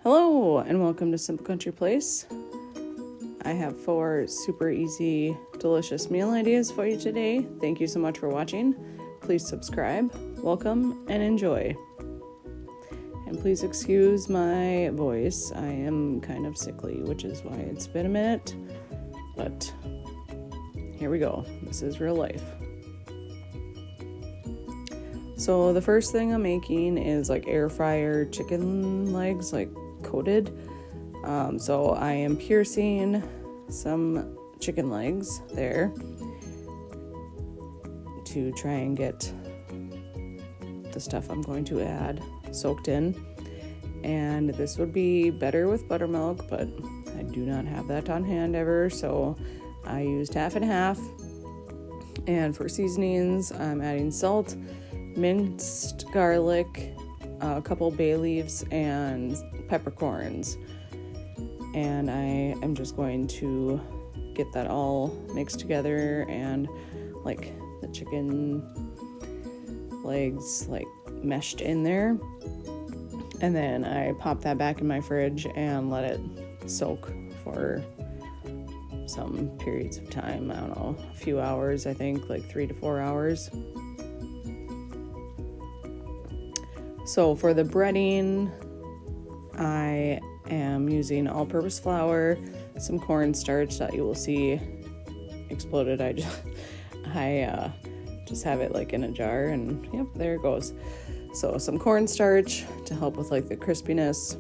Hello and welcome to Simple Country Place. I have 4 super easy, delicious meal ideas for you today. Thank you so much for watching. Please subscribe, welcome, and enjoy. And please excuse my voice. I am kind of sickly, which is why it's been a minute. But here we go. This is real life. So the first thing I'm making is like air fryer chicken legs, like coated. So I am piercing some chicken legs there to try and get the stuff I'm going to add soaked in. And this would be better with buttermilk, but I do not have that on hand ever, so I used half and half. And for seasonings, I'm adding salt, minced garlic, a couple bay leaves, and peppercorns. And I am just going to get that all mixed together and like the chicken legs like meshed in there. And then I pop that back in my fridge and let it soak for some periods of time. I don't know, a few hours, I think, like 3 to 4 hours. So for the breading, I am using all-purpose flour, some cornstarch that you will see exploded. I just have it like in a jar, and yep, there it goes. So some cornstarch to help with like the crispiness.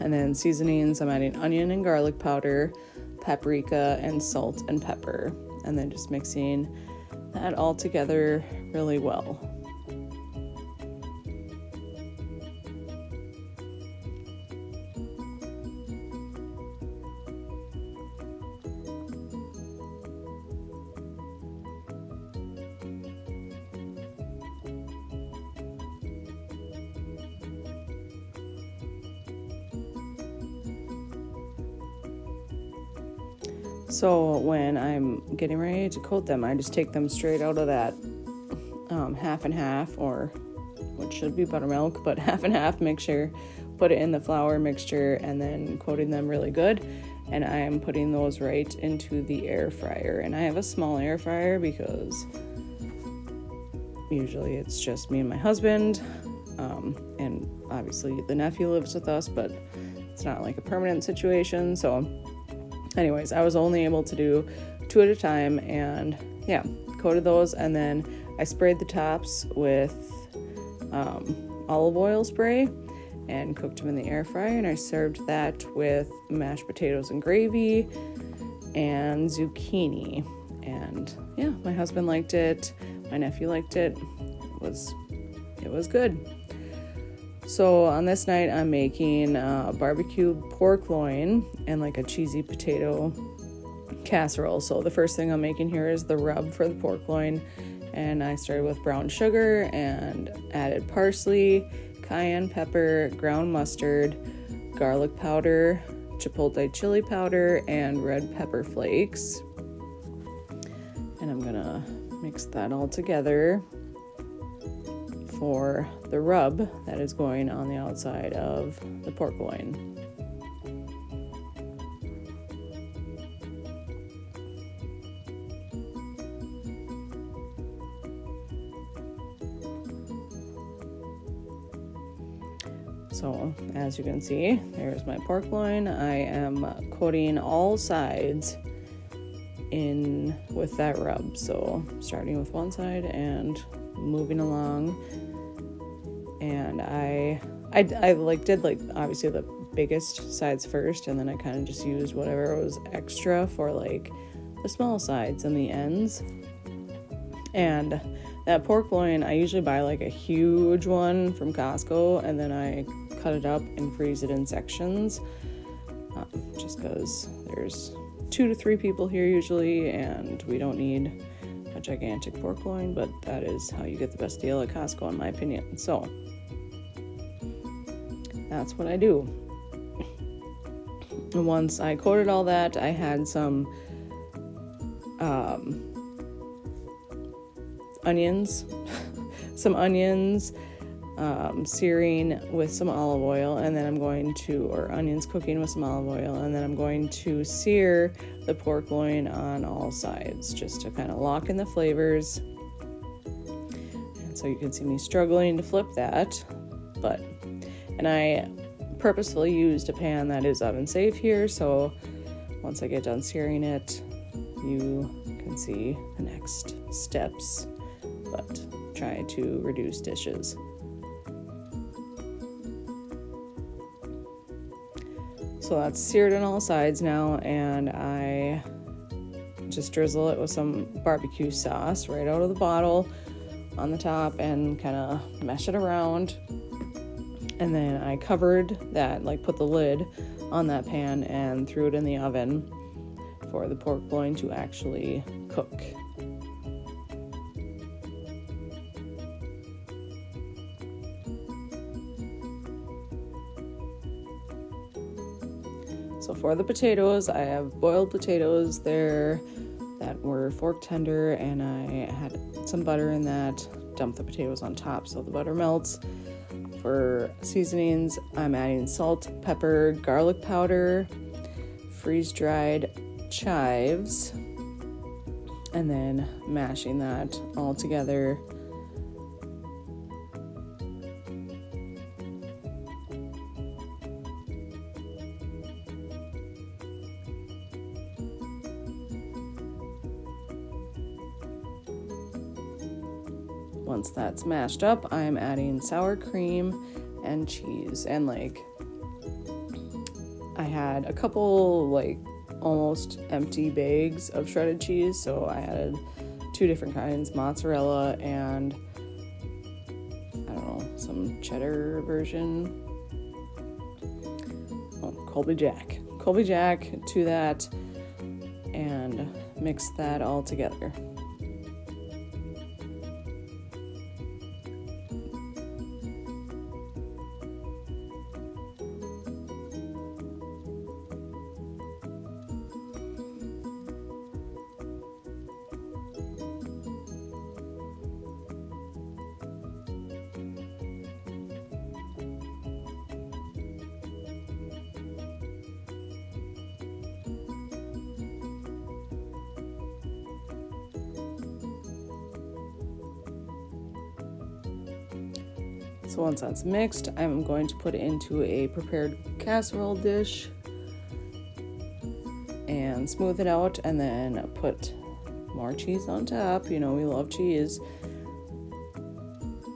And then seasonings, I'm adding onion and garlic powder, paprika, and salt and pepper. And then just mixing that all together really well. So when I'm getting ready to coat them, I just take them straight out of that half and half, or what should be buttermilk, but half and half mixture, put it in the flour mixture, and then coating them really good. And I'm putting those right into the air fryer. And I have a small air fryer because usually it's just me and my husband. And obviously the nephew lives with us, but it's not like a permanent situation. So anyways, I was only able to do 2 at a time, and yeah, coated those, and then I sprayed the tops with olive oil spray and cooked them in the air fryer, and I served that with mashed potatoes and gravy and zucchini. And yeah, my husband liked it, my nephew liked it. It was good. So on this night, I'm making barbecue pork loin and like a cheesy potato casserole. So the first thing I'm making here is the rub for the pork loin. And I started with brown sugar and added parsley, cayenne pepper, ground mustard, garlic powder, chipotle chili powder, and red pepper flakes. And I'm gonna mix that all together for the rub that is going on the outside of the pork loin. So as you can see, there's my pork loin. I am coating all sides in with that rub. So starting with one side and moving along. And I like did like obviously the biggest sides first, and then I kind of just used whatever was extra for like the small sides and the ends. And that pork loin, I usually buy like a huge one from Costco, and then I cut it up and freeze it in sections, just because there's 2 to 3 people here usually, and we don't need a gigantic pork loin, but that is how you get the best deal at Costco in my opinion. So that's what I do. And once I coated all that, I had some onions, searing with some olive oil, and then I'm going to, or onions cooking with some olive oil, and then I'm going to sear the pork loin on all sides just to kind of lock in the flavors. And so you can see me struggling to flip that, and I purposefully used a pan that is oven safe here, so once I get done searing it, you can see the next steps, but try to reduce dishes. So that's seared on all sides now, and I just drizzle it with some barbecue sauce right out of the bottle on the top and kind of mesh it around. And then I covered that, like put the lid on that pan and threw it in the oven for the pork loin to actually cook. So for the potatoes, I have boiled potatoes there that were fork tender, and I had some butter in that. Dump the potatoes on top so the butter melts. For seasonings, I'm adding salt, pepper, garlic powder, freeze-dried chives, and then mashing that all together. Once that's mashed up, I'm adding sour cream and cheese. And I had a couple almost empty bags of shredded cheese, so I added 2 different kinds, mozzarella and some cheddar version. Colby Jack to that, and mix that all together. So once that's mixed, I'm going to put it into a prepared casserole dish and smooth it out, and then put more cheese on top. We love cheese.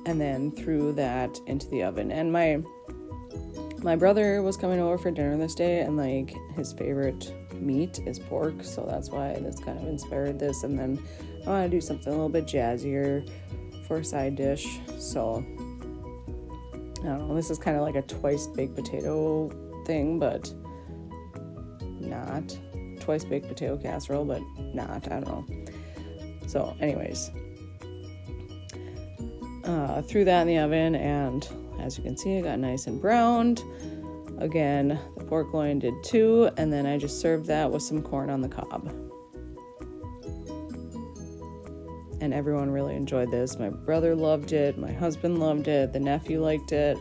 And then threw that into the oven. And my brother was coming over for dinner this day, and his favorite meat is pork, so that's why this kind of inspired this. And then I want to do something a little bit jazzier for a side dish, so I don't know, this is kind of like a twice baked potato thing, but not twice baked potato casserole, but not, I don't know. So anyways, threw that in the oven, and as you can see, it got nice and browned. Again, the pork loin did too, and then I just served that with some corn on the cob. And everyone really enjoyed this. My brother loved it, my husband loved it, the nephew liked it.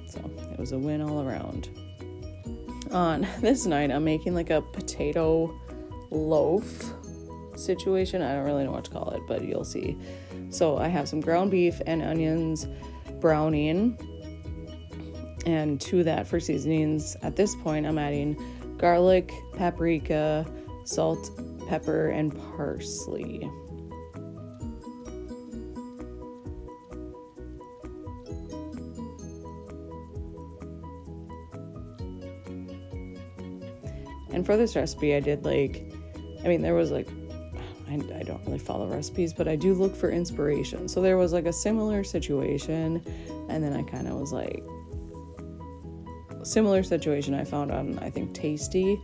So it was a win all around. On this night, I'm making a potato loaf situation. I don't really know what to call it, but you'll see. So I have some ground beef and onions browning, and to that for seasonings, at this point I'm adding garlic, paprika, salt, pepper, and parsley. And for this recipe, I did there was I don't really follow recipes, but I do look for inspiration. So there was a similar situation, and then I kind of was similar situation I found on, I think, Tasty.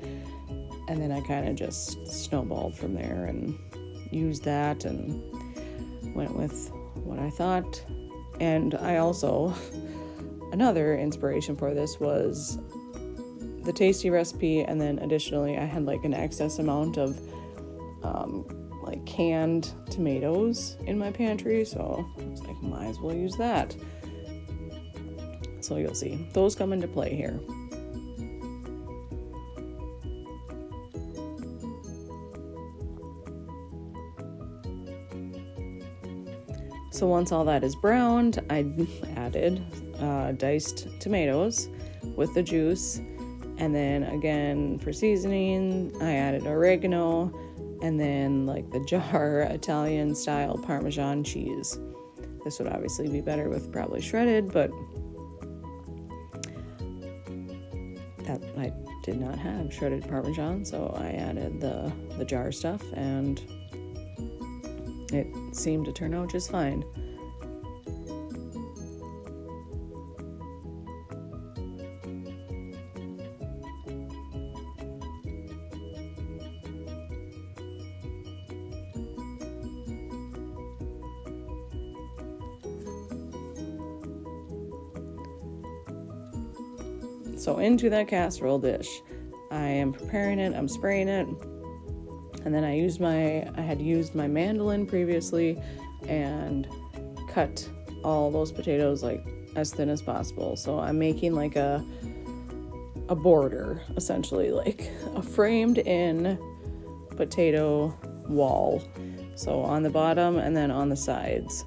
And then I kind of just snowballed from there and used that and went with what I thought. And I also, another inspiration for this was the Tasty recipe, and then additionally I had an excess amount of like canned tomatoes in my pantry, so I was like, might as well use that. So you'll see those come into play here. So once all that is browned, I added diced tomatoes with the juice. And then again, for seasoning, I added oregano and then like the jar Italian style Parmesan cheese. This would obviously be better with probably shredded, but that I did not have shredded Parmesan, so I added the jar stuff, and it seemed to turn out just fine. So into that casserole dish, I am preparing it, I'm spraying it, and then I had used my mandolin previously and cut all those potatoes like as thin as possible. So I'm making like a border, essentially, like a framed in potato wall. So on the bottom and then on the sides.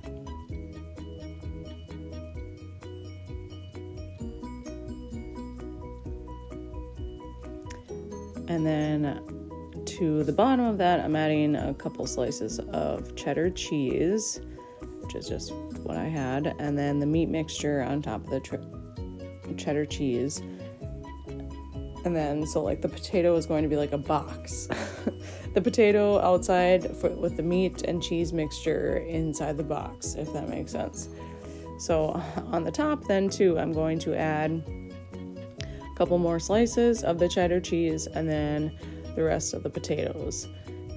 And then to the bottom of that, I'm adding a couple slices of cheddar cheese, which is just what I had, and then the meat mixture on top of the cheddar cheese. And then, so like the potato is going to be like a box. The potato outside with the meat and cheese mixture inside the box, if that makes sense. So on the top then too, I'm going to add couple more slices of the cheddar cheese and then the rest of the potatoes.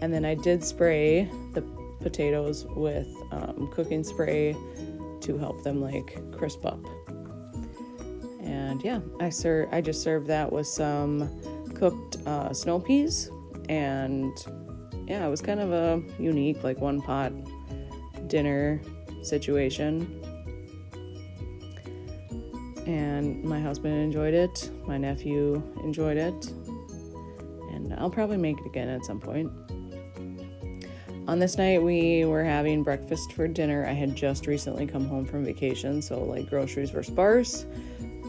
And then I did spray the potatoes with cooking spray to help them like crisp up. And yeah, I just served that with some cooked snow peas, and yeah, it was kind of a unique like one pot dinner situation. And my husband enjoyed it, my nephew enjoyed it, and I'll probably make it again at some point. On this night, we were having breakfast for dinner. I had just recently come home from vacation, so like groceries were sparse,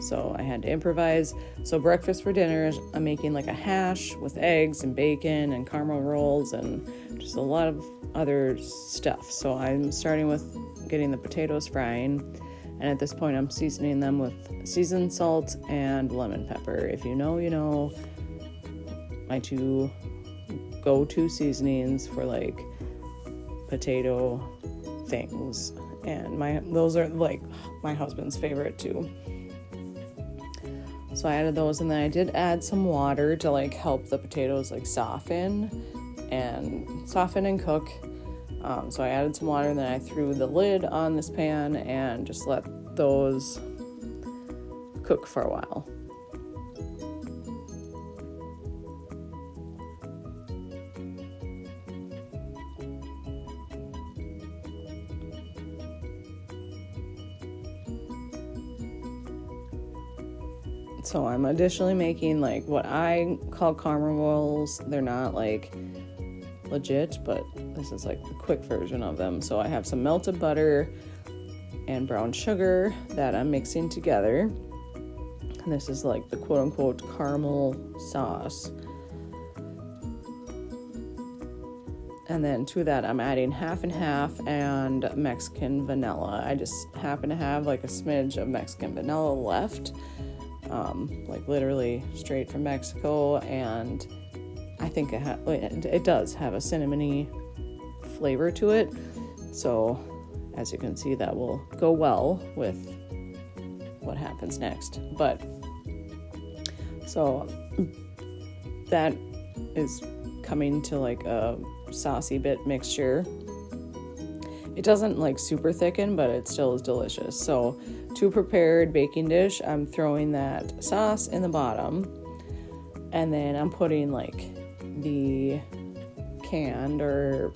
so I had to improvise. So breakfast for dinner, I'm making like a hash with eggs and bacon and caramel rolls and just a lot of other stuff. So I'm starting with getting the potatoes frying. And at this point, I'm seasoning them with seasoned salt and lemon pepper. If you know, you know. My two go-to seasonings for like potato things. And those are like my husband's favorite too. So I added those, and then I did add some water to like help the potatoes like soften and cook. So I added some water, and then I threw the lid on this pan and just let those cook for a while. So I'm additionally making like what I call caramel rolls. They're not like legit, but this is like the quick version of them. So I have some melted butter and brown sugar that I'm mixing together. And this is like the quote-unquote caramel sauce. And then to that, I'm adding half and half and Mexican vanilla. I just happen to have like a smidge of Mexican vanilla left, like literally straight from Mexico, and I think it does have a cinnamony flavor to it. So as you can see, that will go well with what happens next. But so that is coming to like a saucy bit mixture. It doesn't like super thicken, but it still is delicious. So to prepared baking dish, I'm throwing that sauce in the bottom, and then I'm putting like the canned or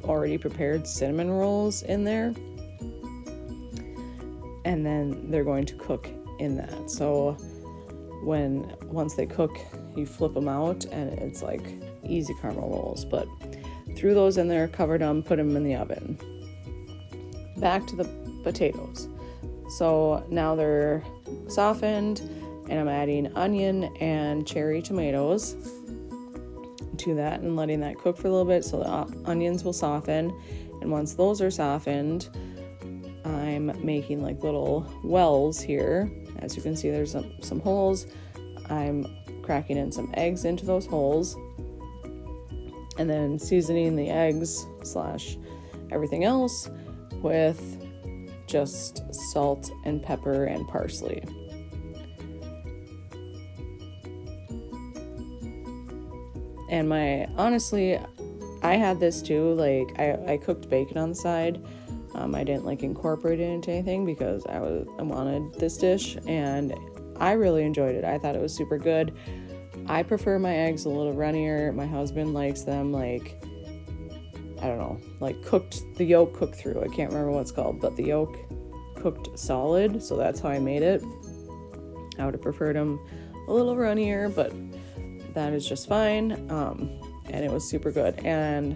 already prepared cinnamon rolls in there. And then they're going to cook in that. So once they cook, you flip them out and it's like easy caramel rolls. But threw those in there, covered them, put them in the oven. Back to the potatoes. So now they're softened, and I'm adding onion and cherry tomatoes to that and letting that cook for a little bit so the onions will soften. And once those are softened, I'm making like little wells here. As you can see, there's some holes. I'm cracking in some eggs into those holes and then seasoning the eggs / everything else with just salt and pepper and parsley. And honestly, I had this too, like I cooked bacon on the side. I didn't like incorporate it into anything because I wanted this dish, and I really enjoyed it. I thought it was super good. I prefer my eggs a little runnier. My husband likes them like, I don't know, like the yolk cooked through. I can't remember what it's called, but the yolk cooked solid. So that's how I made it. I would have preferred them a little runnier, but that is just fine. And it was super good. And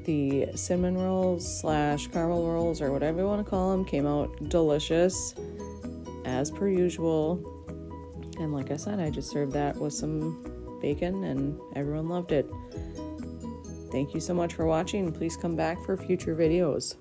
the cinnamon rolls / caramel rolls, or whatever you want to call them, came out delicious as per usual. And like I said, I just served that with some bacon and everyone loved it. Thank you so much for watching. Please come back for future videos.